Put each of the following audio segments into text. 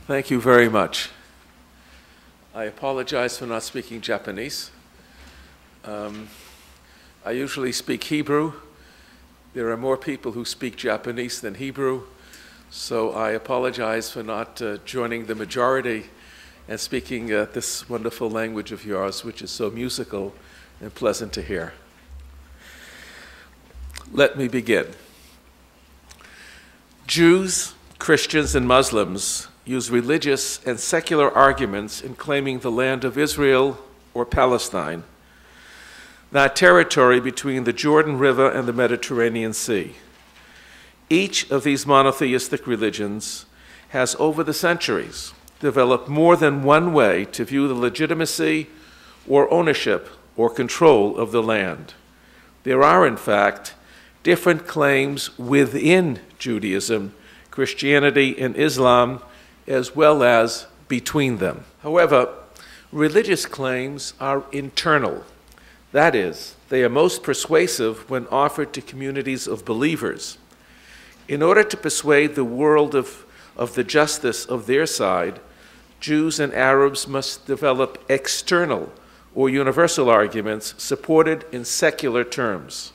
Thank you very much. I apologize for not speaking Japanese. I usually speak Hebrew. There are more people who speak Japanese than Hebrew, so I apologize for not joining the majority and speaking this wonderful language of yours, which is so musical and pleasant to hear. Let me begin. Jews, Christians, and Muslims use religious and secular arguments in claiming the land of Israel or Palestine, that territory between the Jordan River and the Mediterranean Sea. Each of these monotheistic religions has, over the centuries, developed more than one way to view the legitimacy or ownership or control of the land. There are, in fact, different claims within Judaism, Christianity, and Islam, as well as between them. However, religious claims are internal. That is, they are most persuasive when offered to communities of believers. In order to persuade the world of the justice of their side, Jews and Arabs must develop external or universal arguments supported in secular terms.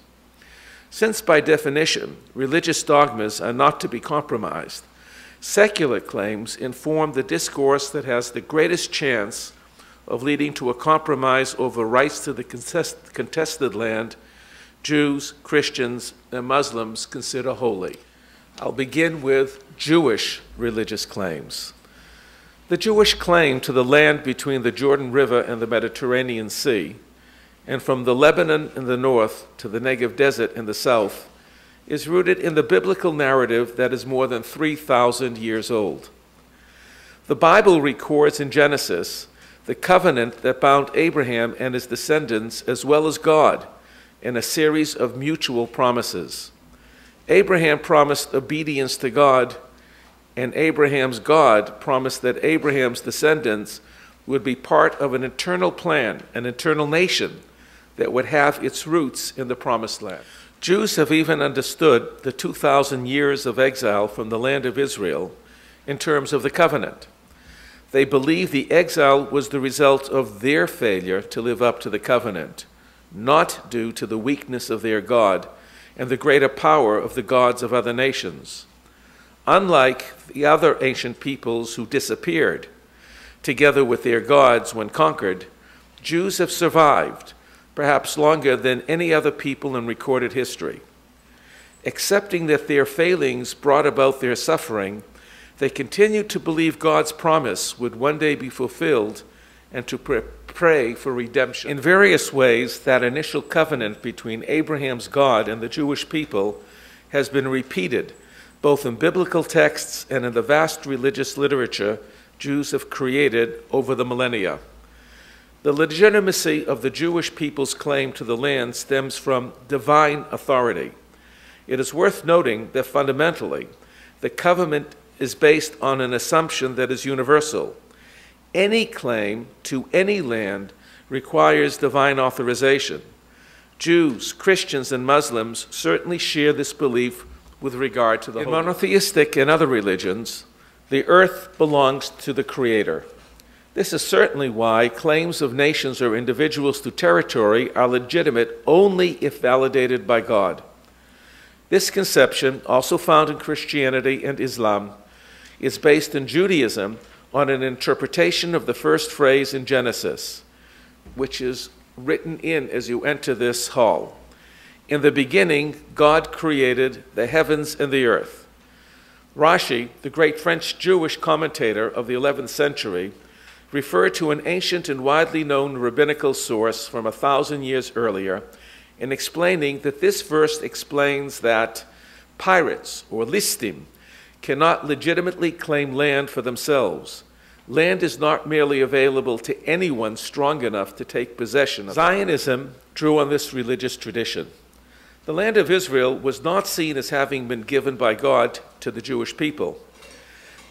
Since, by definition, religious dogmas are not to be compromised, secular claims inform the discourse that has the greatest chance of leading to a compromise over rights to the contested land Jews, Christians, and Muslims consider holy. I'll begin with Jewish religious claims. The Jewish claim to the land between the Jordan River and the Mediterranean Sea, and from the Lebanon in the north to the Negev Desert in the south, is rooted in the biblical narrative that is more than 3,000 years old. The Bible records in Genesis the covenant that bound Abraham and his descendants as well as God in a series of mutual promises. Abraham promised obedience to God, and Abraham's God promised that Abraham's descendants would be part of an eternal plan, an eternal nation that would have its roots in the promised land. Jews have even understood the 2,000 years of exile from the land of Israel in terms of the covenant. They believe the exile was the result of their failure to live up to the covenant, not due to the weakness of their God and the greater power of the gods of other nations. Unlike the other ancient peoples who disappeared together with their gods when conquered, Jews have survived, perhaps longer than any other people in recorded history. Accepting that their failings brought about their suffering, they continued to believe God's promise would one day be fulfilled and to pray for redemption. In various ways, that initial covenant between Abraham's God and the Jewish people has been repeated, both in biblical texts and in the vast religious literature Jews have created over the millennia. The legitimacy of the Jewish people's claim to the land stems from divine authority. It is worth noting that fundamentally, the covenant is based on an assumption that is universal. Any claim to any land requires divine authorization. Jews, Christians, and Muslims certainly share this belief with regard to the holy. In monotheistic and other religions, the earth belongs to the Creator. This is certainly why claims of nations or individuals to territory are legitimate only if validated by God. This conception, also found in Christianity and Islam, is based in Judaism on an interpretation of the first phrase in Genesis, which is written in as you enter this hall. In the beginning, God created the heavens and the earth. Rashi, the great French Jewish commentator of the 11th century, referred to an ancient and widely known rabbinical source from 1,000 years earlier in explaining that this verse explains that pirates, or listim, cannot legitimately claim land for themselves. Land is not merely available to anyone strong enough to take possession of it. Zionism drew on this religious tradition. The land of Israel was not seen as having been given by God to the Jewish people.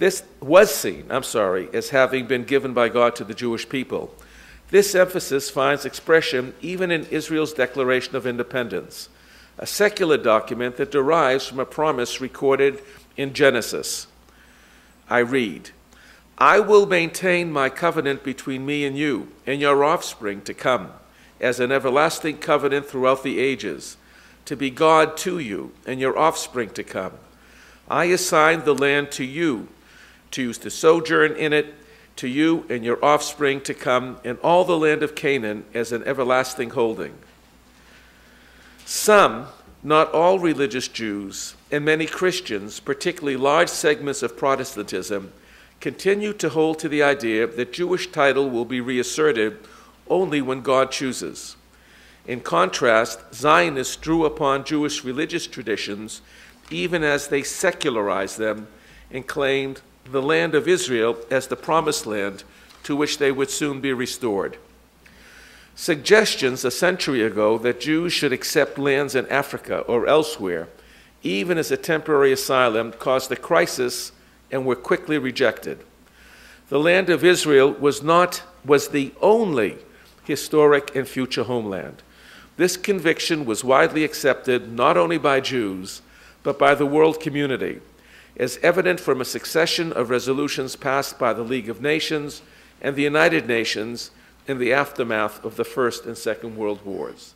This was seen, as having been given by God to the Jewish people. This emphasis finds expression even in Israel's Declaration of Independence, a secular document that derives from a promise recorded in Genesis. I read, I will maintain my covenant between me and you and your offspring to come as an everlasting covenant throughout the ages, to be God to you and your offspring to come. I assign the land to you, to use to sojourn in it, to you and your offspring to come, and all the land of Canaan as an everlasting holding. Some, not all religious Jews, and many Christians, particularly large segments of Protestantism, continue to hold to the idea that Jewish title will be reasserted only when God chooses. In contrast, Zionists drew upon Jewish religious traditions even as they secularized them and claimed the land of Israel as the promised land to which they would soon be restored. Suggestions a century ago that Jews should accept lands in Africa or elsewhere, even as a temporary asylum, caused a crisis and were quickly rejected. The land of Israel was the only historic and future homeland. This conviction was widely accepted not only by Jews, but by the world community, as evident from a succession of resolutions passed by the League of Nations and the United Nations in the aftermath of the First and Second World Wars.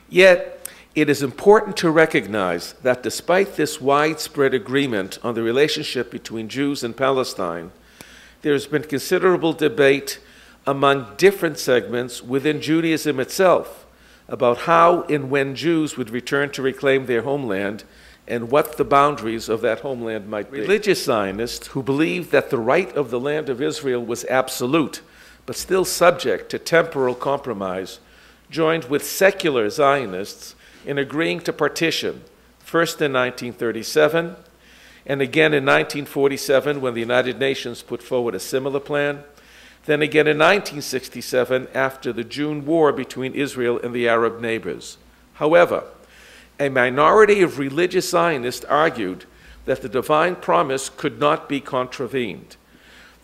Yet, it is important to recognize that despite this widespread agreement on the relationship between Jews and Palestine, there has been considerable debate among different segments within Judaism itself about how and when Jews would return to reclaim their homeland and what the boundaries of that homeland might be. Religious Zionists who believed that the right of the land of Israel was absolute, but still subject to temporal compromise, joined with secular Zionists in agreeing to partition, first in 1937, and again in 1947 when the United Nations put forward a similar plan, then again in 1967 after the June War between Israel and the Arab neighbors. However, a minority of religious Zionists argued that the divine promise could not be contravened.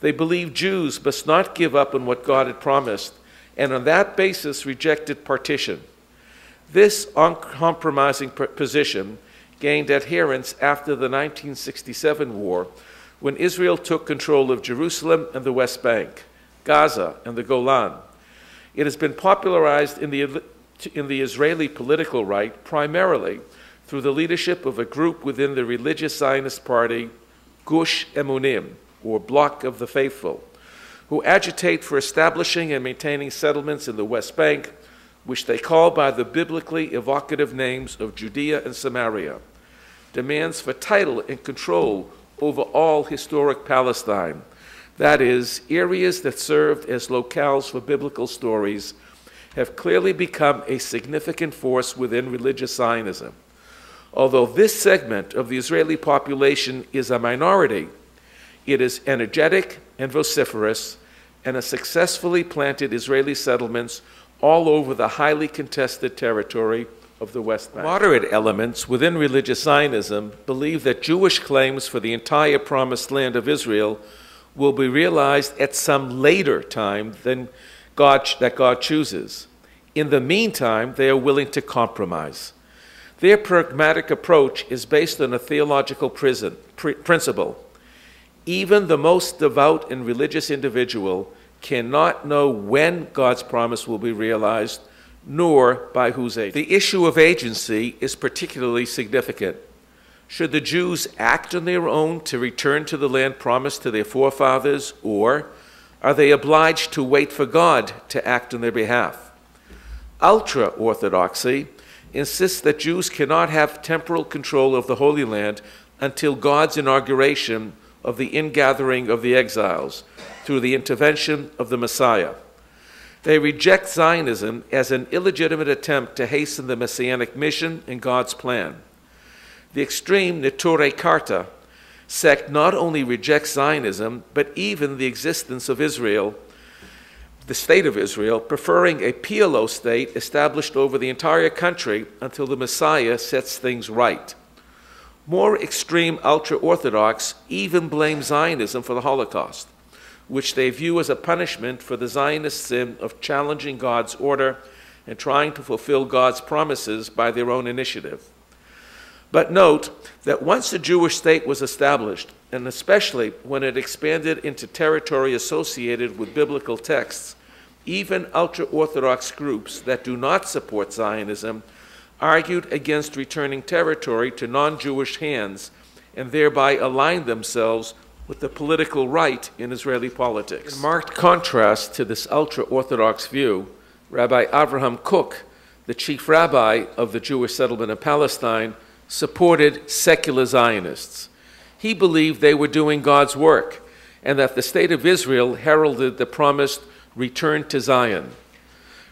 They believed Jews must not give up on what God had promised, and on that basis rejected partition. This uncompromising position gained adherents after the 1967 war, when Israel took control of Jerusalem and the West Bank, Gaza and the Golan. It has been popularized in the Israeli political right primarily through the leadership of a group within the religious Zionist party, Gush Emunim, or Bloc of the Faithful, who agitate for establishing and maintaining settlements in the West Bank, which they call by the biblically evocative names of Judea and Samaria, demands for title and control over all historic Palestine, that is, areas that served as locales for biblical stories, have clearly become a significant force within religious Zionism. Although this segment of the Israeli population is a minority, it is energetic and vociferous and has successfully planted Israeli settlements all over the highly contested territory of the West Bank. Moderate elements within religious Zionism believe that Jewish claims for the entire promised land of Israel will be realized at some later time than that God chooses. In the meantime, they are willing to compromise. Their pragmatic approach is based on a theological principle. Even the most devout and religious individual cannot know when God's promise will be realized, nor by whose agency. The issue of agency is particularly significant. Should the Jews act on their own to return to the land promised to their forefathers, or are they obliged to wait for God to act on their behalf? Ultra-Orthodoxy insists that Jews cannot have temporal control of the Holy Land until God's inauguration of the ingathering of the exiles through the intervention of the Messiah. They reject Zionism as an illegitimate attempt to hasten the Messianic mission and God's plan. The extreme Neturei Karta sect not only rejects Zionism, but even the existence of Israel, the state of Israel, preferring a PLO state established over the entire country until the Messiah sets things right. More extreme ultra-Orthodox even blame Zionism for the Holocaust, which they view as a punishment for the Zionist sin of challenging God's order and trying to fulfill God's promises by their own initiative. But note that once the Jewish state was established, and especially when it expanded into territory associated with biblical texts, even ultra-Orthodox groups that do not support Zionism argued against returning territory to non-Jewish hands and thereby aligned themselves with the political right in Israeli politics. In marked contrast to this ultra-Orthodox view, Rabbi Avraham Kook, the chief rabbi of the Jewish settlement in Palestine, supported secular Zionists. He believed they were doing God's work and that the state of Israel heralded the promised return to Zion.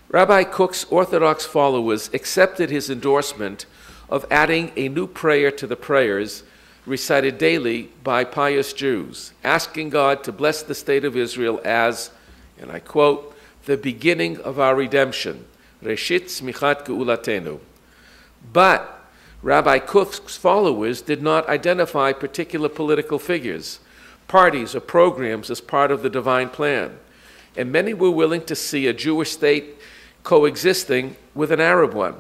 Rabbi Kook's Orthodox followers accepted his endorsement of adding a new prayer to the prayers recited daily by pious Jews, asking God to bless the state of Israel as, and I quote, the beginning of our redemption, Reshit Smichat Geulatenu. But Rabbi Kook's followers did not identify particular political figures, parties, or programs as part of the divine plan, and many were willing to see a Jewish state coexisting with an Arab one.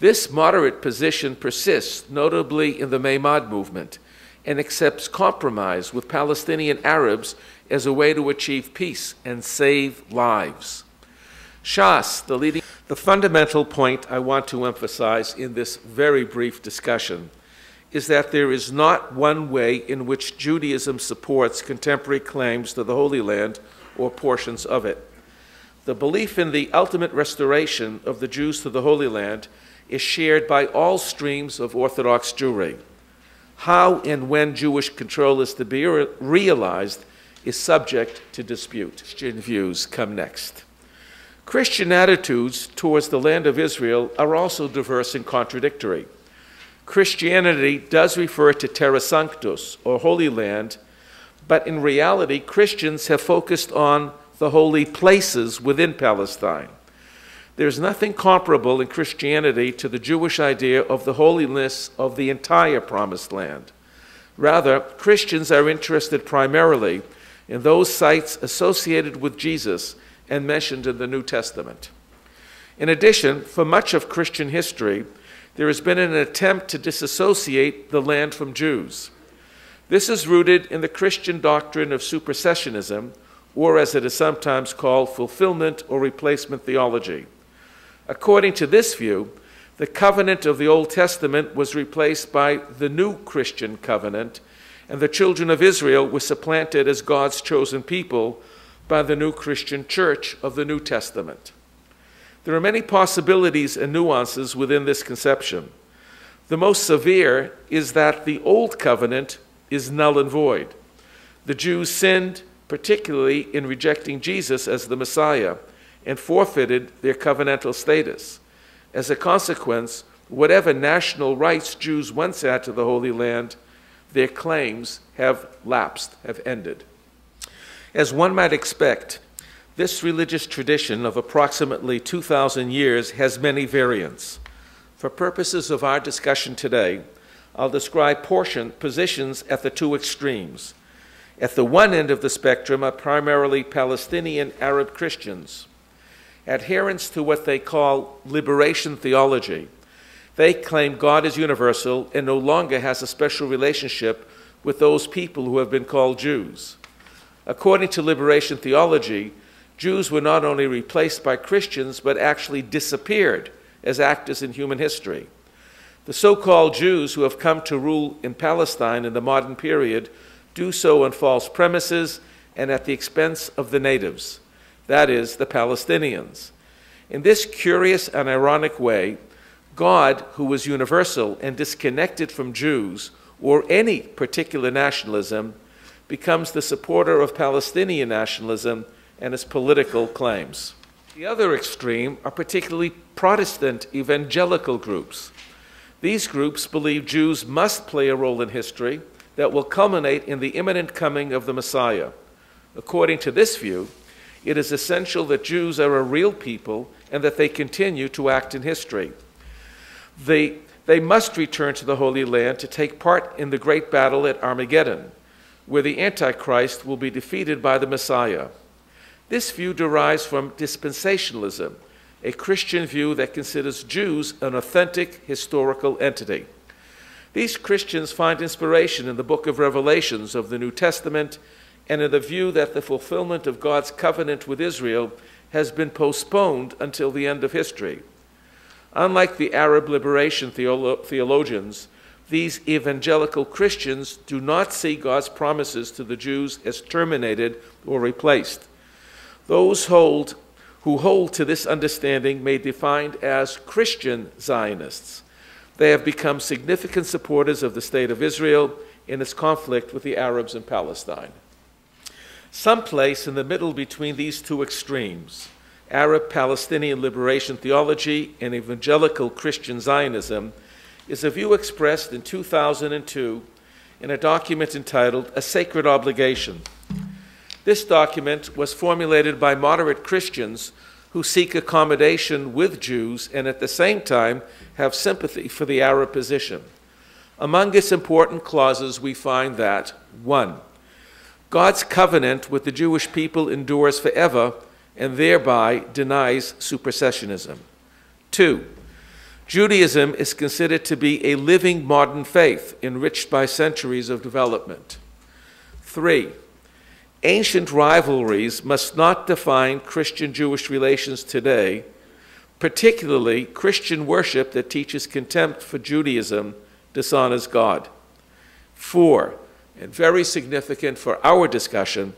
This moderate position persists, notably in the Maimad movement, and accepts compromise with Palestinian Arabs as a way to achieve peace and save lives. Shas, the fundamental point I want to emphasize in this very brief discussion is that there is not one way in which Judaism supports contemporary claims to the Holy Land or portions of it. The belief in the ultimate restoration of the Jews to the Holy Land is shared by all streams of Orthodox Jewry. How and when Jewish control is to be realized is subject to dispute. Christian views come next. Christian attitudes towards the land of Israel are also diverse and contradictory. Christianity does refer to Terra Sanctus, or Holy Land, but in reality, Christians have focused on the holy places within Palestine. There's nothing comparable in Christianity to the Jewish idea of the holiness of the entire Promised Land. Rather, Christians are interested primarily in those sites associated with Jesus and mentioned in the New Testament. In addition, for much of Christian history, there has been an attempt to disassociate the land from Jews. This is rooted in the Christian doctrine of supersessionism, or as it is sometimes called, fulfillment or replacement theology. According to this view, the covenant of the Old Testament was replaced by the new Christian covenant, and the children of Israel were supplanted as God's chosen people by the new Christian church of the New Testament. There are many possibilities and nuances within this conception. The most severe is that the Old Covenant is null and void. The Jews sinned, particularly in rejecting Jesus as the Messiah, and forfeited their covenantal status. As a consequence, whatever national rights Jews once had to the Holy Land, their claims have lapsed, have ended. As one might expect, this religious tradition of approximately 2,000 years has many variants. For purposes of our discussion today, I'll describe positions at the two extremes. At the one end of the spectrum are primarily Palestinian Arab Christians, adherents to what they call liberation theology. They claim God is universal and no longer has a special relationship with those people who have been called Jews. According to liberation theology, Jews were not only replaced by Christians, but actually disappeared as actors in human history. The so-called Jews who have come to rule in Palestine in the modern period do so on false premises and at the expense of the natives, that is, the Palestinians. In this curious and ironic way, God, who was universal and disconnected from Jews or any particular nationalism, becomes the supporter of Palestinian nationalism and its political claims. The other extreme are particularly Protestant evangelical groups. These groups believe Jews must play a role in history that will culminate in the imminent coming of the Messiah. According to this view, it is essential that Jews are a real people and that they continue to act in history. They must return to the Holy Land to take part in the great battle at Armageddon, where the Antichrist will be defeated by the Messiah. This view derives from dispensationalism, a Christian view that considers Jews an authentic historical entity. These Christians find inspiration in the book of Revelations of the New Testament and in the view that the fulfillment of God's covenant with Israel has been postponed until the end of history. Unlike the Arab liberation theologians, these evangelical Christians do not see God's promises to the Jews as terminated or replaced. Those who hold to this understanding may be defined as Christian Zionists. They have become significant supporters of the state of Israel in its conflict with the Arabs in Palestine. Someplace in the middle between these two extremes, Arab-Palestinian liberation theology and evangelical Christian Zionism, is a view expressed in 2002 in a document entitled A Sacred Obligation. This document was formulated by moderate Christians who seek accommodation with Jews and at the same time have sympathy for the Arab position. Among its important clauses, we find that 1. God's covenant with the Jewish people endures forever and thereby denies supersessionism. 2. Judaism is considered to be a living modern faith enriched by centuries of development. 3. Ancient rivalries must not define Christian-Jewish relations today, particularly Christian worship that teaches contempt for Judaism dishonors God. 4. And very significant for our discussion,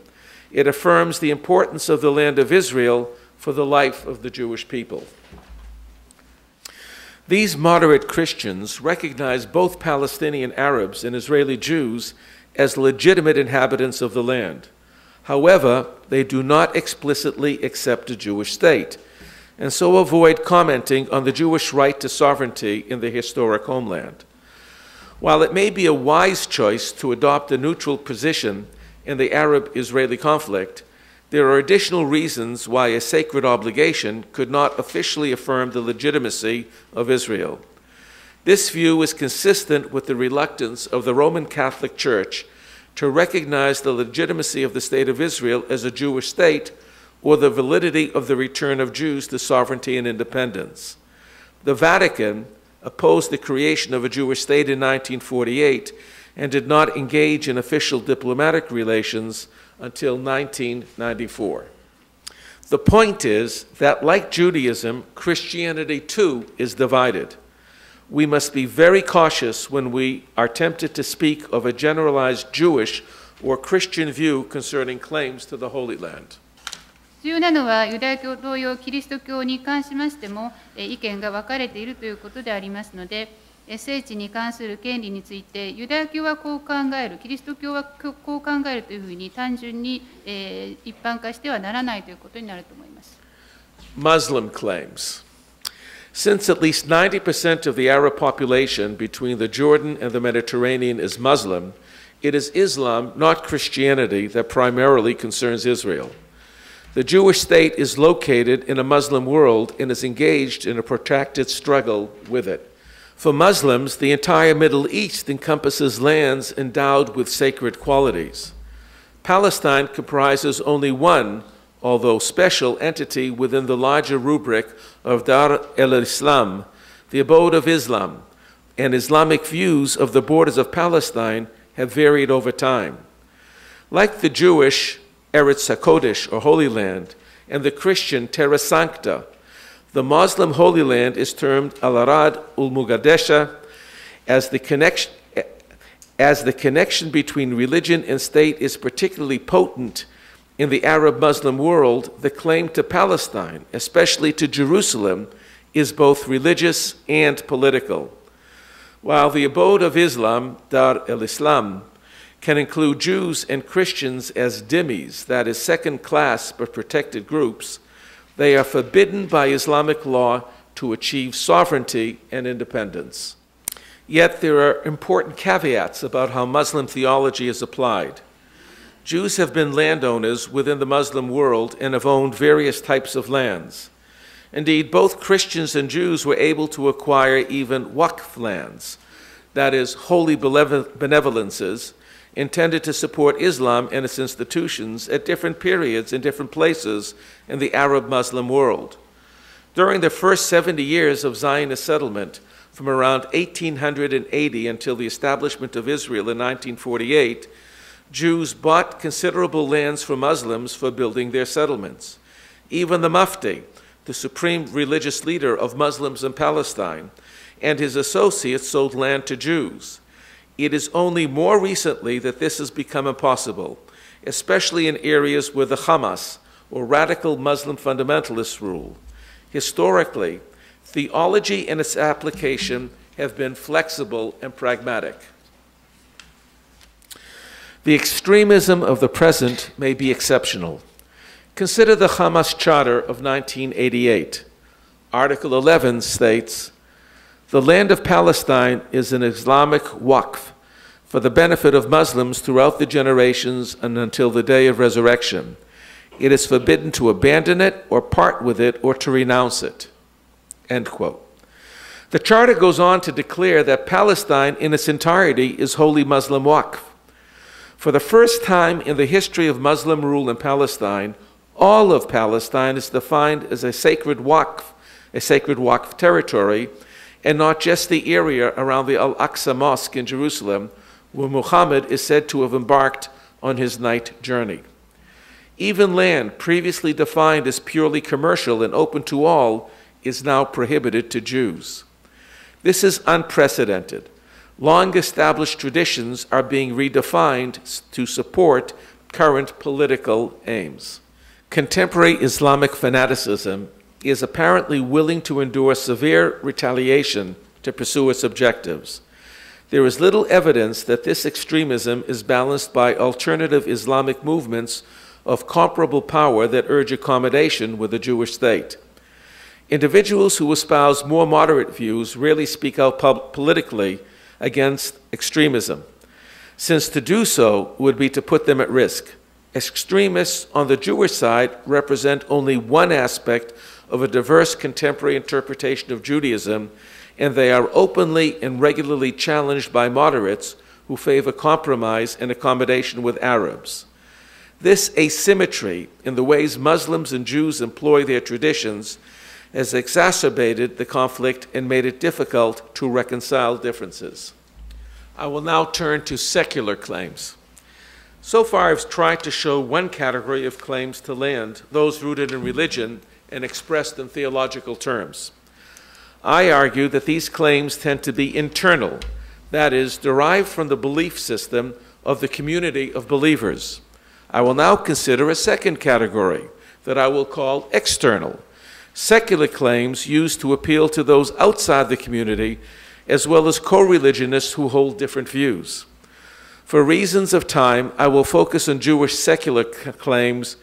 it affirms the importance of the land of Israel for the life of the Jewish people. These moderate Christians recognize both Palestinian Arabs and Israeli Jews as legitimate inhabitants of the land. However, they do not explicitly accept a Jewish state, and so avoid commenting on the Jewish right to sovereignty in the historic homeland. While it may be a wise choice to adopt a neutral position in the Arab-Israeli conflict, there are additional reasons why a sacred obligation could not officially affirm the legitimacy of Israel. This view is consistent with the reluctance of the Roman Catholic Church to recognize the legitimacy of the state of Israel as a Jewish state or the validity of the return of Jews to sovereignty and independence. The Vatican opposed the creation of a Jewish state in 1948 and did not engage in official diplomatic relations until 1994. The point is that, like Judaism, Christianity too is divided. We must be very cautious when we are tempted to speak of a generalized Jewish or Christian view concerning claims to the Holy Land. 重要なのはユダヤ教同様キリスト教に関しましても意見が分かれているということでありますので、聖地に関する権利についてユダヤ教はこう考える、キリスト教はこう考えるというふうに単純に一般化してはならないということになると思います。Muslim claims. Since at least 90% of the Arab population between the Jordan and the Mediterranean is Muslim, it is Islam, not Christianity, that primarily concerns Israel. The Jewish state is located in a Muslim world and is engaged in a protracted struggle with it. For Muslims, the entire Middle East encompasses lands endowed with sacred qualities. Palestine comprises only one, although special, entity within the larger rubric of Dar el-Islam, the abode of Islam, and Islamic views of the borders of Palestine have varied over time. Like the Jewish Eretz HaKodesh, or Holy Land, and the Christian Terra Sancta, the Muslim Holy Land is termed Al-Arad ul-Muqaddesha as the connection between religion and state is particularly potent in the Arab-Muslim world. The claim to Palestine, especially to Jerusalem, is both religious and political. While the abode of Islam, Dar el-Islam, can include Jews and Christians as dhimmis, that is, second-class but protected groups, they are forbidden by Islamic law to achieve sovereignty and independence. Yet there are important caveats about how Muslim theology is applied. Jews have been landowners within the Muslim world and have owned various types of lands. Indeed, both Christians and Jews were able to acquire even waqf lands, that is, holy benevolences, intended to support Islam and its institutions at different periods in different places in the Arab Muslim world. During the first 70 years of Zionist settlement, from around 1880 until the establishment of Israel in 1948, Jews bought considerable lands from Muslims for building their settlements. Even the Mufti, the supreme religious leader of Muslims in Palestine, and his associates sold land to Jews. It is only more recently that this has become impossible, especially in areas where the Hamas, or radical Muslim fundamentalists, rule. Historically, theology and its application have been flexible and pragmatic. The extremism of the present may be exceptional. Consider the Hamas Charter of 1988. Article 11 states, "The land of Palestine is an Islamic waqf for the benefit of Muslims throughout the generations and until the day of resurrection. It is forbidden to abandon it or part with it or to renounce it." End quote. The Charter goes on to declare that Palestine in its entirety is wholly Muslim waqf. For the first time in the history of Muslim rule in Palestine, all of Palestine is defined as a sacred waqf territory, and not just the area around the Al-Aqsa Mosque in Jerusalem, where Muhammad is said to have embarked on his night journey. Even land previously defined as purely commercial and open to all is now prohibited to Jews. This is unprecedented. Long-established traditions are being redefined to support current political aims. Contemporary Islamic fanaticism is apparently willing to endure severe retaliation to pursue its objectives. There is little evidence that this extremism is balanced by alternative Islamic movements of comparable power that urge accommodation with the Jewish state. Individuals who espouse more moderate views rarely speak out politically against extremism, since to do so would be to put them at risk. Extremists on the Jewish side represent only one aspect of a diverse contemporary interpretation of Judaism, and they are openly and regularly challenged by moderates who favor compromise and accommodation with Arabs. This asymmetry in the ways Muslims and Jews employ their traditions has exacerbated the conflict and made it difficult to reconcile differences. I will now turn to secular claims. So far, I've tried to show one category of claims to land, those rooted in religion and expressed in theological terms. I argue that these claims tend to be internal, that is, derived from the belief system of the community of believers. I will now consider a second category that I will call external, secular claims used to appeal to those outside the community, as well as co-religionists who hold different views. For reasons of time, I will focus on Jewish secular claims.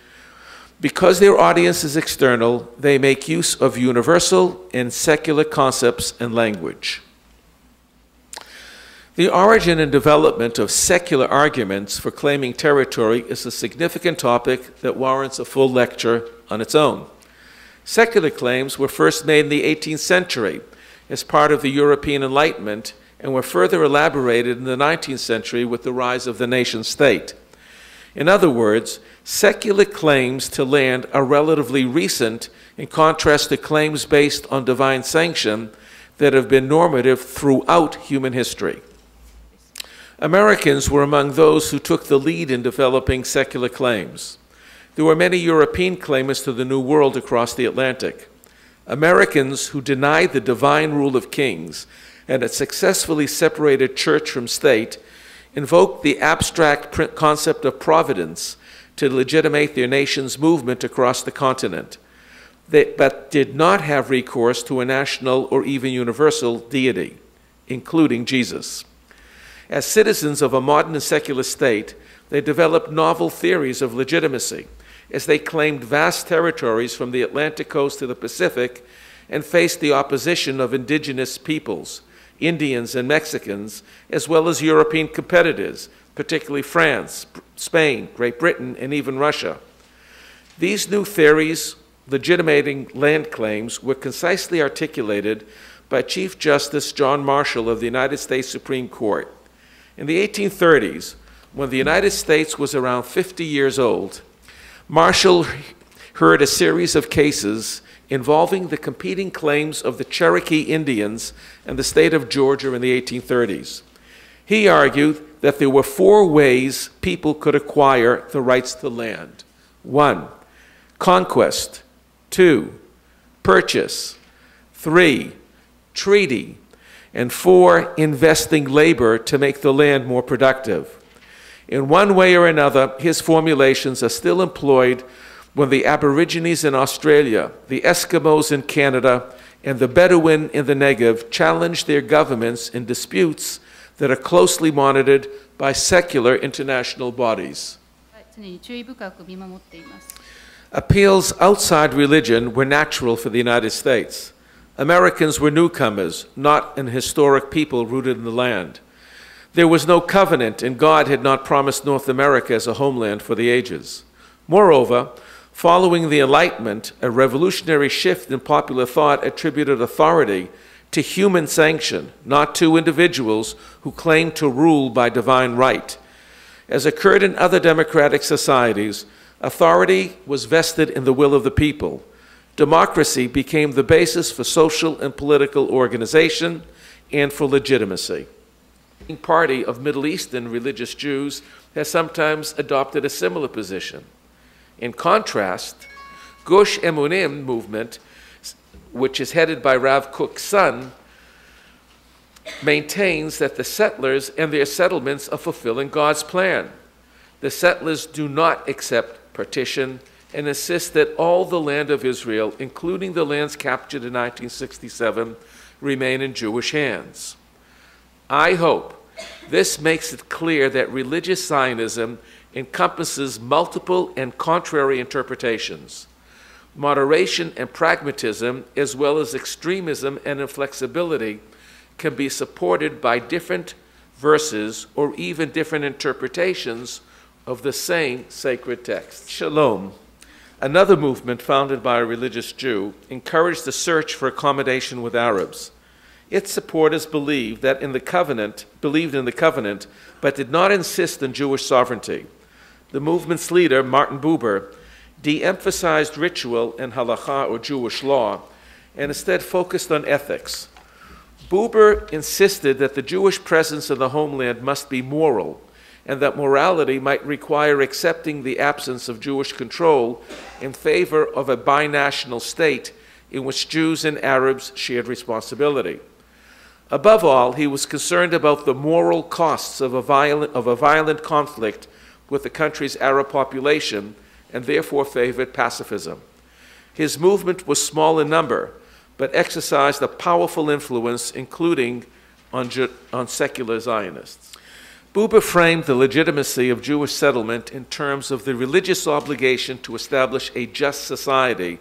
Because their audience is external, they make use of universal and secular concepts and language. The origin and development of secular arguments for claiming territory is a significant topic that warrants a full lecture on its own. Secular claims were first made in the 18th century as part of the European Enlightenment and were further elaborated in the 19th century with the rise of the nation-state. In other words, secular claims to land are relatively recent in contrast to claims based on divine sanction that have been normative throughout human history. Americans were among those who took the lead in developing secular claims. There were many European claimants to the New World across the Atlantic. Americans who denied the divine rule of kings and had successfully separated church from state invoked the abstract concept of providence to legitimate their nation's movement across the continent, but did not have recourse to a national or even universal deity, including Jesus. As citizens of a modern and secular state, they developed novel theories of legitimacy, as they claimed vast territories from the Atlantic coast to the Pacific and faced the opposition of indigenous peoples, Indians and Mexicans, as well as European competitors, particularly France, Spain, Great Britain, and even Russia. These new theories, legitimating land claims, were concisely articulated by Chief Justice John Marshall of the United States Supreme Court. In the 1830s, when the United States was around 50 years old, Marshall heard a series of cases involving the competing claims of the Cherokee Indians and the state of Georgia in the 1830s. He argued that there were 4 ways people could acquire the rights to land. 1, conquest. 2, purchase. 3, treaty. And 4, investing labor to make the land more productive. In one way or another, his formulations are still employed when the Aborigines in Australia, the Eskimos in Canada, and the Bedouin in the Negev challenge their governments in disputes that are closely monitored by secular international bodies. Appeals outside religion were natural for the United States. Americans were newcomers, not an historic people rooted in the land. There was no covenant, and God had not promised North America as a homeland for the ages. Moreover, following the Enlightenment, a revolutionary shift in popular thought attributed authority to human sanction, not to individuals who claimed to rule by divine right. As occurred in other democratic societies, authority was vested in the will of the people. Democracy became the basis for social and political organization and for legitimacy. The party of Middle Eastern religious Jews has sometimes adopted a similar position. In contrast, Gush Emunim movement, which is headed by Rav Kook's son, maintains that the settlers and their settlements are fulfilling God's plan. The settlers do not accept partition and insist that all the land of Israel, including the lands captured in 1967, remain in Jewish hands. I hope this makes it clear that religious Zionism encompasses multiple and contrary interpretations. Moderation and pragmatism, as well as extremism and inflexibility, can be supported by different verses or even different interpretations of the same sacred text. Shalom, another movement founded by a religious Jew, encouraged the search for accommodation with Arabs. Its supporters believed in the covenant, but did not insist on Jewish sovereignty. The movement's leader, Martin Buber, de-emphasized ritual and halakha, or Jewish law, and instead focused on ethics. Buber insisted that the Jewish presence in the homeland must be moral, and that morality might require accepting the absence of Jewish control in favor of a binational state in which Jews and Arabs shared responsibility. Above all, he was concerned about the moral costs of a violent conflict with the country's Arab population, and therefore favored pacifism. His movement was small in number, but exercised a powerful influence, including on secular Zionists. Buber framed the legitimacy of Jewish settlement in terms of the religious obligation to establish a just society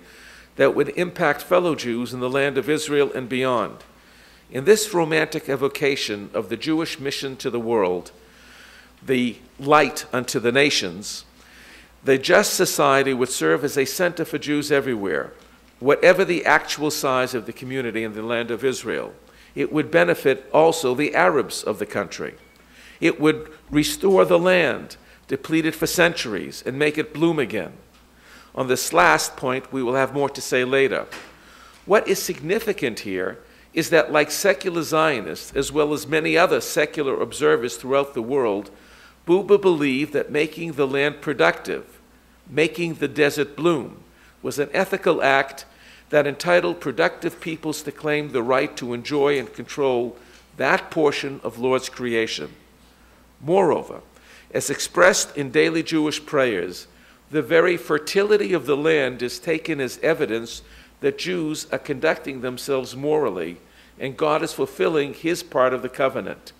that would impact fellow Jews in the land of Israel and beyond. In this romantic evocation of the Jewish mission to the world, the light unto the nations, the just society would serve as a center for Jews everywhere, whatever the actual size of the community in the land of Israel. It would benefit also the Arabs of the country. It would restore the land, depleted for centuries, and make it bloom again. On this last point, we will have more to say later. What is significant here is that, like secular Zionists, as well as many other secular observers throughout the world, Buber believed that making the land productive, making the desert bloom, was an ethical act that entitled productive peoples to claim the right to enjoy and control that portion of Lord's creation. Moreover, as expressed in daily Jewish prayers, the very fertility of the land is taken as evidence that Jews are conducting themselves morally, and God is fulfilling his part of the covenant.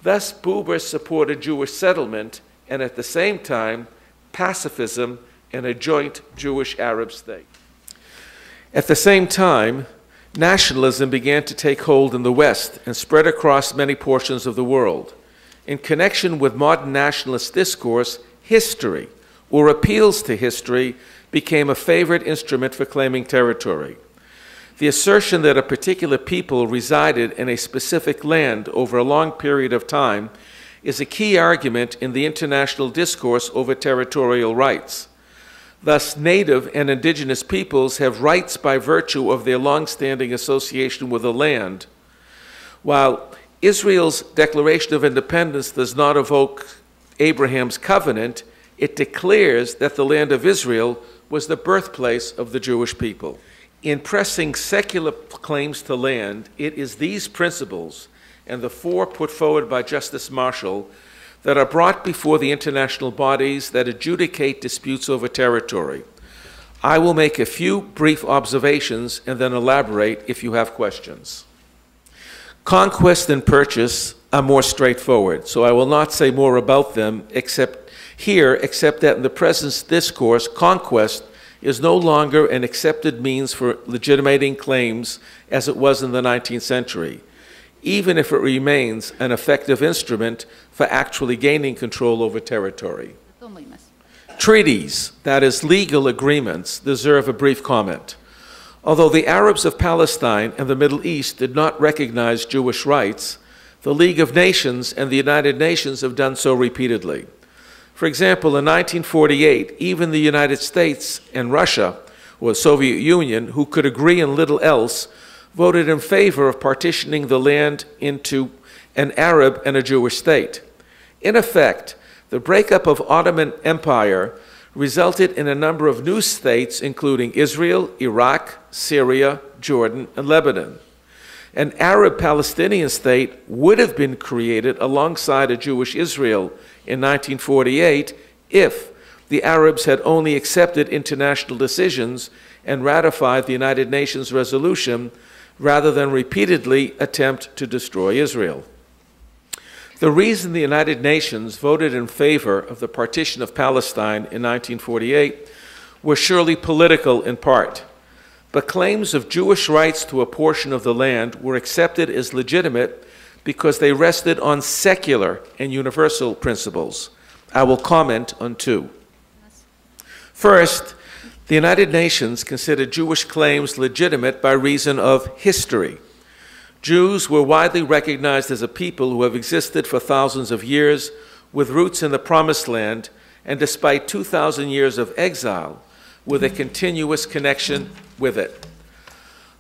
Thus, Buber supported Jewish settlement and at the same time pacifism and a joint Jewish-Arab state. At the same time, nationalism began to take hold in the West and spread across many portions of the world. In connection with modern nationalist discourse, history, or appeals to history, became a favorite instrument for claiming territory. The assertion that a particular people resided in a specific land over a long period of time is a key argument in the international discourse over territorial rights. Thus, native and indigenous peoples have rights by virtue of their long-standing association with the land, while Israel's Declaration of Independence does not evoke Abraham's covenant. It declares that the land of Israel was the birthplace of the Jewish people. In pressing secular claims to land, it is these principles and the four put forward by Justice Marshall that are brought before the international bodies that adjudicate disputes over territory. I will make a few brief observations and then elaborate if you have questions. Conquest and purchase are more straightforward, so I will not say more about them except that in the present discourse, conquest is no longer an accepted means for legitimating claims as it was in the 19th century, even if it remains an effective instrument for actually gaining control over territory. Treaties, that is, legal agreements, deserve a brief comment. Although the Arabs of Palestine and the Middle East did not recognize Jewish rights, the League of Nations and the United Nations have done so repeatedly. For example, in 1948, even the United States and Russia, or the Soviet Union, who could agree on little else, voted in favor of partitioning the land into an Arab and a Jewish state. In effect, the breakup of Ottoman Empire resulted in a number of new states, including Israel, Iraq, Syria, Jordan, and Lebanon. An Arab-Palestinian state would have been created alongside a Jewish Israel in 1948 if the Arabs had only accepted international decisions and ratified the United Nations resolution rather than repeatedly attempt to destroy Israel. The reason the United Nations voted in favor of the partition of Palestine in 1948 was surely political in part, but claims of Jewish rights to a portion of the land were accepted as legitimate because they rested on secular and universal principles. I will comment on two. First, the United Nations considered Jewish claims legitimate by reason of history. Jews were widely recognized as a people who have existed for thousands of years with roots in the Promised Land, and despite 2,000 years of exile, with a continuous connection with it.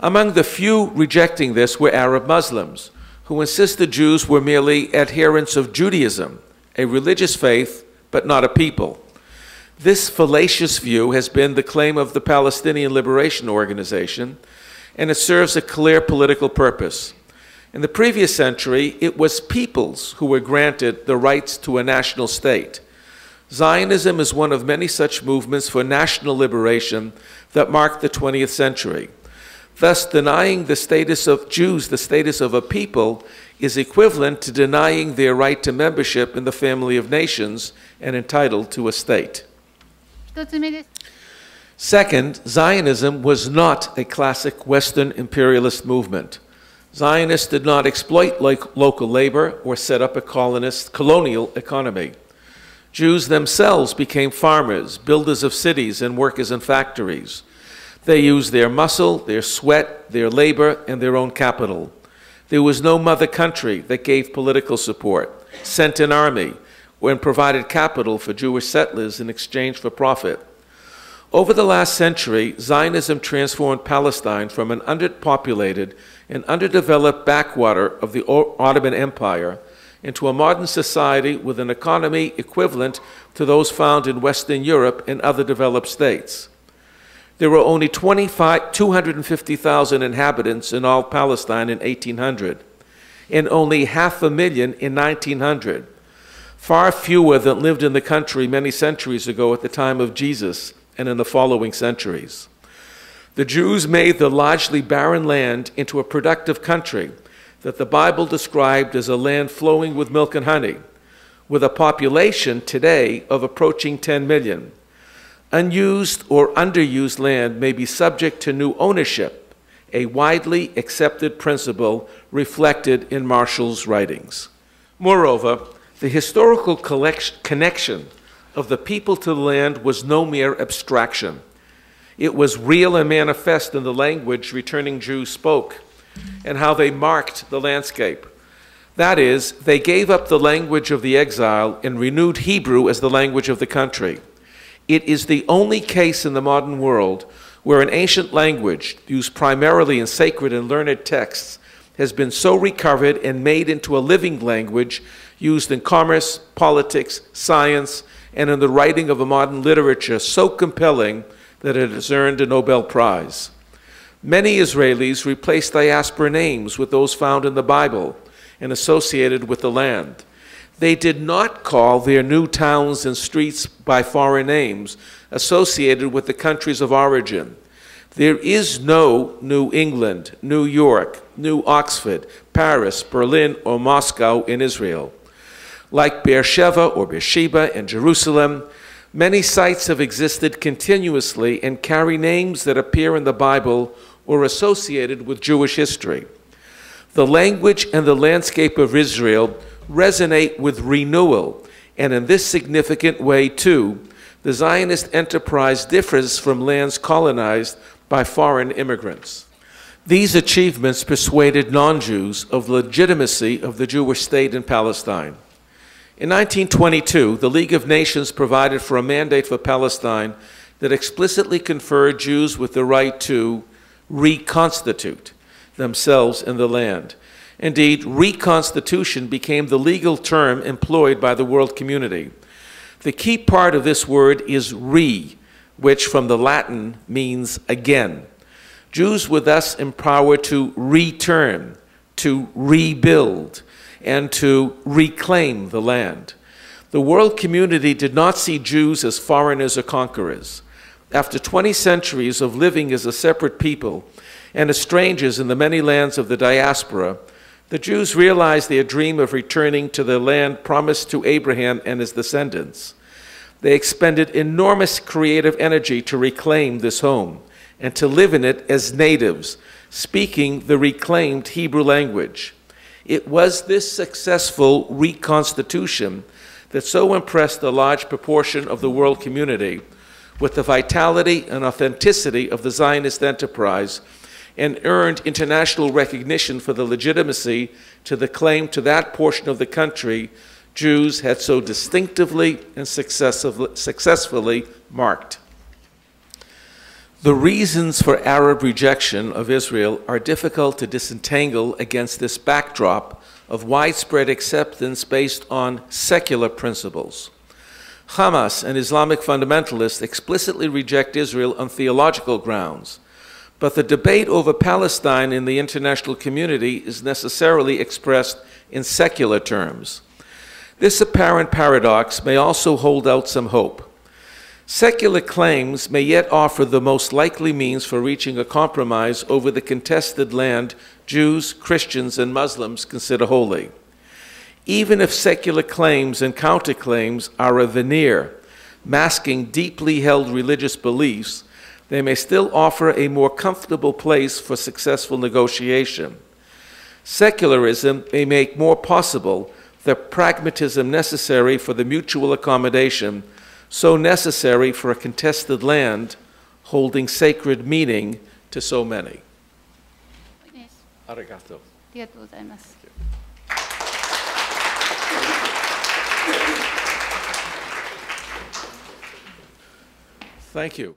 Among the few rejecting this were Arab Muslims, who insisted Jews were merely adherents of Judaism, a religious faith, but not a people. This fallacious view has been the claim of the Palestinian Liberation Organization, and it serves a clear political purpose. In the previous century, it was peoples who were granted the rights to a national state. Zionism is one of many such movements for national liberation that marked the 20th century. Thus, denying the status of Jews the status of a people is equivalent to denying their right to membership in the family of nations and entitled to a state. Second, Zionism was not a classic Western imperialist movement. Zionists did not exploit local labor or set up a colonial economy. Jews themselves became farmers, builders of cities, and workers in factories. They used their muscle, their sweat, their labor, and their own capital. There was no mother country that gave political support, sent an army, or provided capital for Jewish settlers in exchange for profit. Over the last century, Zionism transformed Palestine from an underpopulated and underdeveloped backwater of the Ottoman Empire into a modern society with an economy equivalent to those found in Western Europe and other developed states. There were only 250,000 inhabitants in all Palestine in 1800, and only 500,000 in 1900, far fewer than lived in the country many centuries ago at the time of Jesus and in the following centuries. The Jews made the largely barren land into a productive country that the Bible described as a land flowing with milk and honey, with a population today of approaching 10 million. Unused or underused land may be subject to new ownership, a widely accepted principle reflected in Marshall's writings. Moreover, the historical connection of the people to the land was no mere abstraction. It was real and manifest in the language returning Jews spoke and how they marked the landscape. That is, they gave up the language of the exile and renewed Hebrew as the language of the country. It is the only case in the modern world where an ancient language, used primarily in sacred and learned texts, has been so recovered and made into a living language used in commerce, politics, science, and in the writing of a modern literature so compelling that it has earned a Nobel Prize. Many Israelis replace diaspora names with those found in the Bible and associated with the land. They did not call their new towns and streets by foreign names associated with the countries of origin. There is no New England, New York, New Oxford, Paris, Berlin, or Moscow in Israel. Like Beersheba or Beersheba in Jerusalem, many sites have existed continuously and carry names that appear in the Bible or associated with Jewish history. The language and the landscape of Israel resonate with renewal, and in this significant way, too, the Zionist enterprise differs from lands colonized by foreign immigrants. These achievements persuaded non-Jews of the legitimacy of the Jewish state in Palestine. In 1922, the League of Nations provided for a mandate for Palestine that explicitly conferred Jews with the right to reconstitute themselves in the land. Indeed, reconstitution became the legal term employed by the world community. The key part of this word is re, which from the Latin means again. Jews were thus empowered to return, to rebuild, and to reclaim the land. The world community did not see Jews as foreigners or conquerors. After 20 centuries of living as a separate people and as strangers in the many lands of the diaspora, the Jews realized their dream of returning to the land promised to Abraham and his descendants. They expended enormous creative energy to reclaim this home and to live in it as natives, speaking the reclaimed Hebrew language. It was this successful reconstitution that so impressed a large proportion of the world community with the vitality and authenticity of the Zionist enterprise and earned international recognition for the legitimacy to the claim to that portion of the country Jews had so distinctively and successfully marked. The reasons for Arab rejection of Israel are difficult to disentangle against this backdrop of widespread acceptance based on secular principles. Hamas and Islamic fundamentalists explicitly reject Israel on theological grounds, but the debate over Palestine in the international community is necessarily expressed in secular terms. This apparent paradox may also hold out some hope. Secular claims may yet offer the most likely means for reaching a compromise over the contested land Jews, Christians, and Muslims consider holy. Even if secular claims and counterclaims are a veneer, masking deeply held religious beliefs, they may still offer a more comfortable place for successful negotiation. Secularism may make more possible the pragmatism necessary for the mutual accommodation so necessary for a contested land holding sacred meaning to so many. Arigato. ありがとうございます。Thank you.